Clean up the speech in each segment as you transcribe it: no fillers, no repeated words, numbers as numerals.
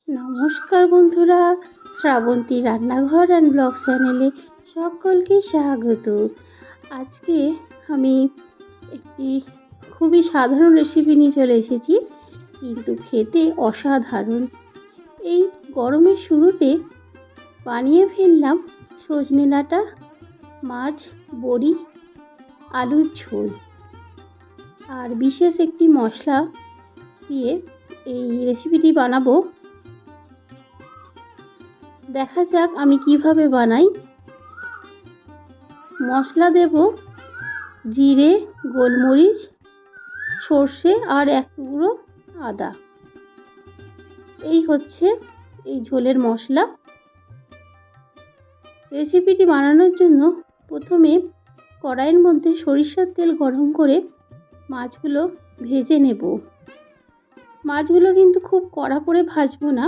নমস্কার বন্ধুরা, শ্রাবন্তী রান্নাঘর অ্যান্ড ব্লগ চ্যানেলে সকলকে স্বাগত। আজকে আমি একটি খুবই সাধারণ রেসিপি নিয়ে চলে এসেছি, কিন্তু খেতে অসাধারণ। এই গরমের শুরুতে বানিয়ে ফেললাম সজনে ডাঁটা, মাছ, বড়ি, আলুর ঝোল আর বিশেষ একটি মশলা দিয়ে এই রেসিপিটি বানাবো। দেখা যাক আমি কিভাবে বানাই। মশলা দেব জিরে, গোলমরিচ, সর্ষে আর এক টুকরো আদা। এই হচ্ছে এই ঝোলের মশলা। রেসিপিটি বানানোর জন্য প্রথমে কড়াইয়ের মধ্যে সরিষার তেল গরম করে মাছগুলো ভেজে নেব। মাছগুলো কিন্তু খুব কড়া করে ভাজবো না,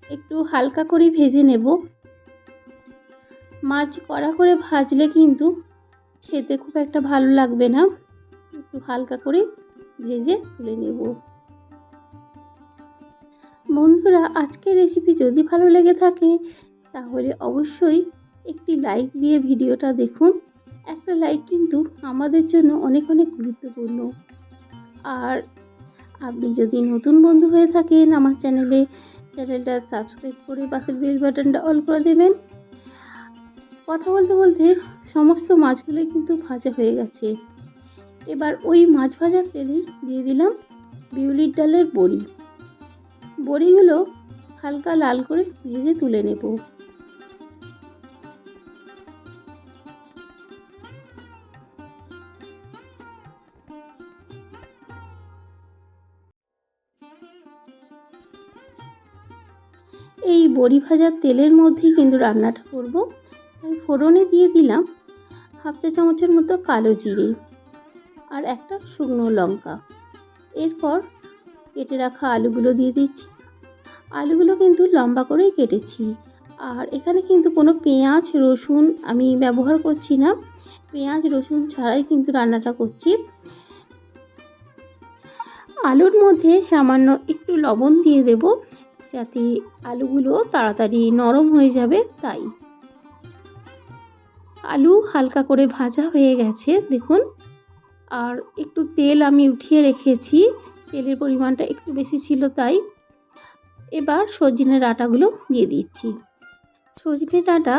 একটু হালকা করে ভেজে নেব। মাছ কড়া করে ভাজলে কিন্তু খেতে খুব একটা ভালো লাগবে না, একটু হালকা করে ভেজে তুলে নেব। বন্ধুরা, আজকের রেসিপি যদি ভালো লেগে থাকে তাহলে অবশ্যই একটি লাইক দিয়ে ভিডিওটা দেখুন। একটা লাইক কিন্তু আমাদের জন্য অনেক অনেক গুরুত্বপূর্ণ। আর আপনি যদি নতুন বন্ধু হয়ে থাকেন আমার চ্যানেলটা সাবস্ক্রাইব করে পাশের বেল বাটনটা অল করে দেবেন। কথা বলতে বলতে সমস্ত মাছগুলো কিন্তু ভাজা হয়ে গেছে। এবার ওই মাছ ভাজার তেলে দিয়ে দিলাম বিউলির ডালের বড়ি। বড়িগুলো হালকা লাল করে ভেজে তুলে নেব। এই বড়ি ভাজার তেলের মধ্যেই কিন্তু রান্নাটা করব। তাই ফোড়নে দিয়ে দিলাম হাফ চা চামচের মতো কালো জিরে আর একটা শুকনো লঙ্কা। এরপর কেটে রাখা আলুগুলো দিয়ে দিচ্ছি। আলুগুলো কিন্তু লম্বা করেই কেটেছি। আর এখানে কিন্তু কোনো পেঁয়াজ রসুন আমি ব্যবহার করছি না, পেঁয়াজ রসুন ছাড়াই কিন্তু রান্নাটা করছি। আলুর মধ্যে সামান্য একটু লবণ দিয়ে দেব, যাতে আলুগুলো তাড়াতাড়ি নরম হয়ে যাবে। তাই আলু হালকা করে ভাজা হয়ে গেছে দেখুন। আর একটু তেল আমি উঠিয়ে রেখেছি, তেলের পরিমাণটা একটু বেশি ছিল তাই। এবার সজনে ডাঁটাগুলো দিয়ে দিচ্ছি। সজনে ডাঁটা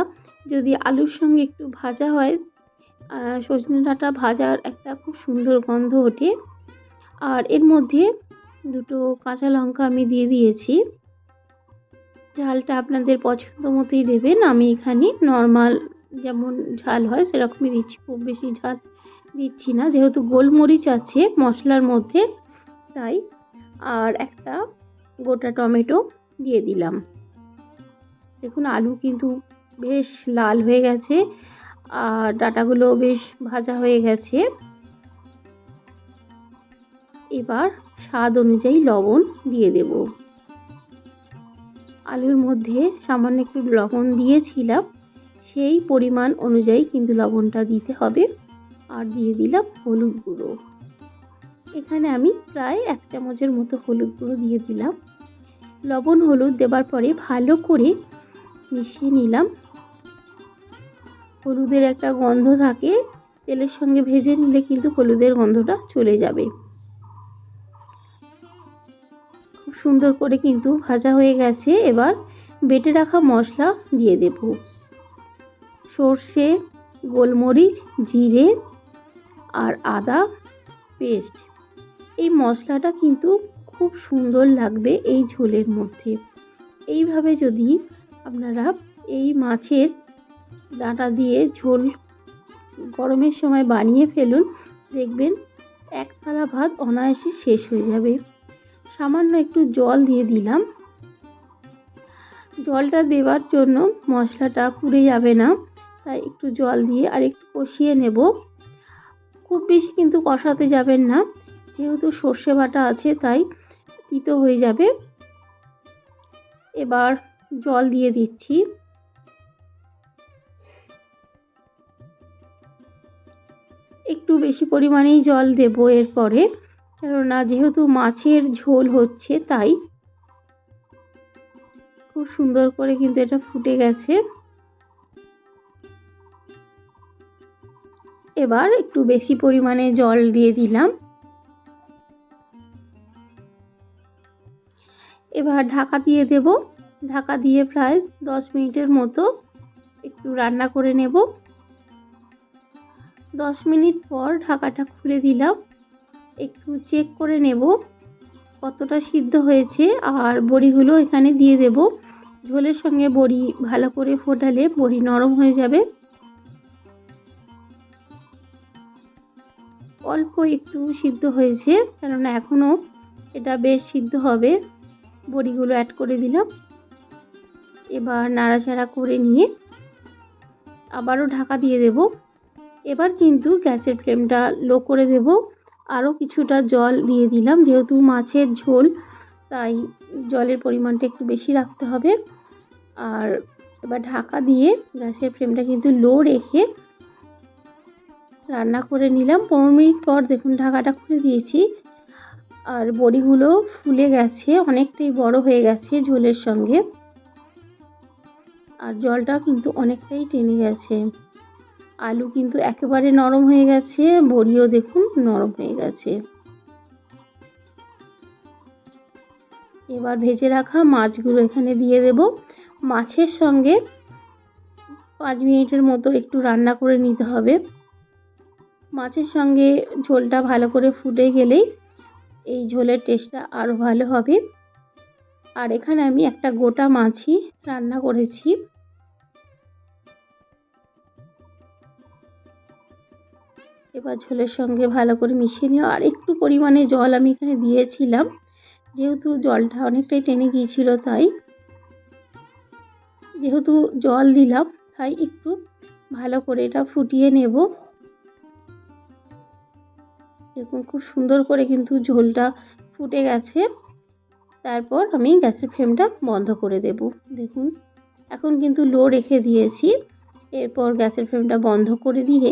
যদি আলুর সঙ্গে একটু ভাজা হয়, সজনে ডাঁটা ভাজার একটা খুব সুন্দর গন্ধ ওঠে। আর এর মধ্যে দুটো কাঁচা লঙ্কা আমি দিয়ে দিয়েছি। ঝালটা আপনাদের পছন্দ মতোই দেবেন। আমি এখানে নর্মাল যেমন ঝাল হয় সেরকমই দিচ্ছি, খুব বেশি ঝাল দিচ্ছি না, যেহেতু গোলমরিচ আছে মশলার মধ্যে তাই। আর একটা গোটা টমেটো দিয়ে দিলাম। দেখুন আলু কিন্তু বেশ লাল হয়ে গেছে আর ডাঁটাগুলো বেশ ভাজা হয়ে গেছে। এবার স্বাদ অনুযায়ী লবণ দিয়ে দেব। আলুর মধ্যে সামান্য একটু লবণ দিয়েছিলাম, সেই পরিমাণ অনুযায়ী কিন্তু লবণটা দিতে হবে। আর দিয়ে দিলাম হলুদ গুঁড়ো। এখানে আমি প্রায় 1 চামচের মতো হলুদ গুঁড়ো দিয়ে দিলাম। লবণ হলুদ দেবার পরে ভালো করে মিশিয়ে নিলাম। হলুদের একটা গন্ধ থাকে, তেলের সঙ্গে ভেজে নিলে কিন্তু হলুদের গন্ধটা চলে যাবে। খুব সুন্দর করে কিন্তু ভাজা হয়ে গেছে। এবার বেটে রাখা মশলা দিয়ে দেব। সর্ষে, গোলমরিচ, জিরে আর আদা পেস্ট। এই মশলাটা কিন্তু খুব সুন্দর লাগবে এই ঝোলের মধ্যে। এইভাবে যদি আপনারা এই মাছের ডাঁটা দিয়ে ঝোল গরমের সময় বানিয়ে ফেলুন, দেখবেন এক থালা ভাত অনায়াসে শেষ হয়ে যাবে। সামান্য একটু জল দিয়ে দিলাম। জলটা দেওয়ার জন্য মশলাটা পুড়ে যাবে না, তাই একটু জল দিয়ে আর একটু কষিয়ে নেব। খুব বেশি কিন্তু কষাতে যাবেন না, যেহেতু সর্ষে বাটা আছে তাই তিতো হয়ে যাবে। এবার জল দিয়ে দিচ্ছি। একটু বেশি পরিমাণেই জল দেব এরপরে, কেননা যেহেতু মাছের ঝোল হচ্ছে তাই। খুব সুন্দর করে কিন্তু এটা ফুটে গেছে। এবার একটু বেশি পরিমাণে জল দিয়ে দিলাম। এবার ঢাকা দিয়ে দেব। ঢাকা দিয়ে প্রায় 10 মিনিটের মতো একটু রান্না করে নেব। 10 মিনিট পর ঢাকাটা খুলে দিলাম। একটু চেক করে নেব কতটা সিদ্ধ হয়েছে, আর বড়িগুলো এখানে দিয়ে দেব। ঝোলের সঙ্গে বড়ি ভালো করে ফোটালে বড়ি নরম হয়ে যাবে। অল্প একটু সিদ্ধ হয়েছে, কেননা এখনও এটা বেশ সিদ্ধ হবে। বড়িগুলো অ্যাড করে দিলাম। এবার নাড়াচাড়া করে নিয়ে আবারও ঢাকা দিয়ে দেব। এবার কিন্তু গ্যাসের ফ্লেমটা লো করে দেব। আরও কিছুটা জল দিয়ে দিলাম, যেহেতু মাছের ঝোল তাই জলের পরিমাণটা একটু বেশি রাখতে হবে। আর এবার ঢাকা দিয়ে গ্যাসের ফ্লেমটা কিন্তু লো রেখে রান্না করে নিলাম। 15 মিনিট পর দেখুন ঢাকাটা খুলে দিয়েছি, আর বড়িগুলো ফুলে গেছে, অনেকটাই বড় হয়ে গেছে ঝোলের সঙ্গে, আর জলটা কিন্তু অনেকটাই টেনে গেছে। আলু কিন্তু একেবারে নরম হয়ে গেছে, বড়িও দেখুন নরম হয়ে গেছে। এবার ভেজে রাখা মাছগুলো এখানে দিয়ে দেব। মাছের সঙ্গে 5 মিনিটের মতো একটু রান্না করে নিতে হবে। মাছের সঙ্গে ঝোলটা ভালো করে ফুটে গেলেই এই ঝোলের টেস্টটা আরও ভালো হবে। আর এখানে আমি একটা গোটা মাছই রান্না করেছি। এবার ঝোলের সঙ্গে ভালো করে মিশিয়ে নিও। আর একটু পরিমাণে জল আমি এখানে দিয়েছিলাম, যেহেতু জলটা অনেকটাই টেনে গিয়েছিল, তাই যেহেতু জল দিলাম তাই একটু ভালো করে এটা ফুটিয়ে নেব। দেখুন খুব সুন্দর করে কিন্তু ঝোলটা ফুটে গেছে। তারপর আমি গ্যাসের ফ্লেমটা বন্ধ করে দেব। দেখুন এখন কিন্তু লো রেখে দিয়েছি। এরপর গ্যাসের ফ্লেমটা বন্ধ করে দিয়ে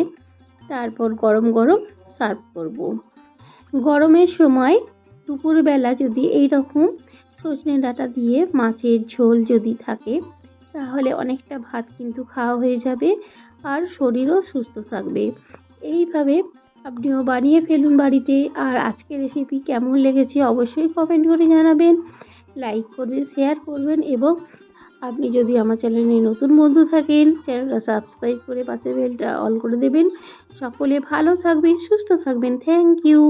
তারপর গরম গরম সার্ভ করব। গরমের সময় দুপুরবেলা যদি এই রকম সজনে ডাঁটা দিয়ে মাছের ঝোল যদি থাকে, তাহলে অনেকটা ভাত কিন্তু খাওয়া হয়ে যাবে, আর শরীরও সুস্থ থাকবে। এইভাবে আপনিও বানিয়ে ফেলুন বাড়িতে। আর আজকের রেসিপি কেমন লেগেছে অবশ্যই কমেন্ট করে জানাবেন, লাইক করবেন, শেয়ার করবেন, এবং আপনি যদি আমার চ্যানেলে নতুন বন্ধু থাকেন চ্যানেলটা সাবস্ক্রাইব করে পাশে বেলটা অল করে দেবেন। সকলে ভালো থাকবেন, সুস্থ থাকবেন। Thank you.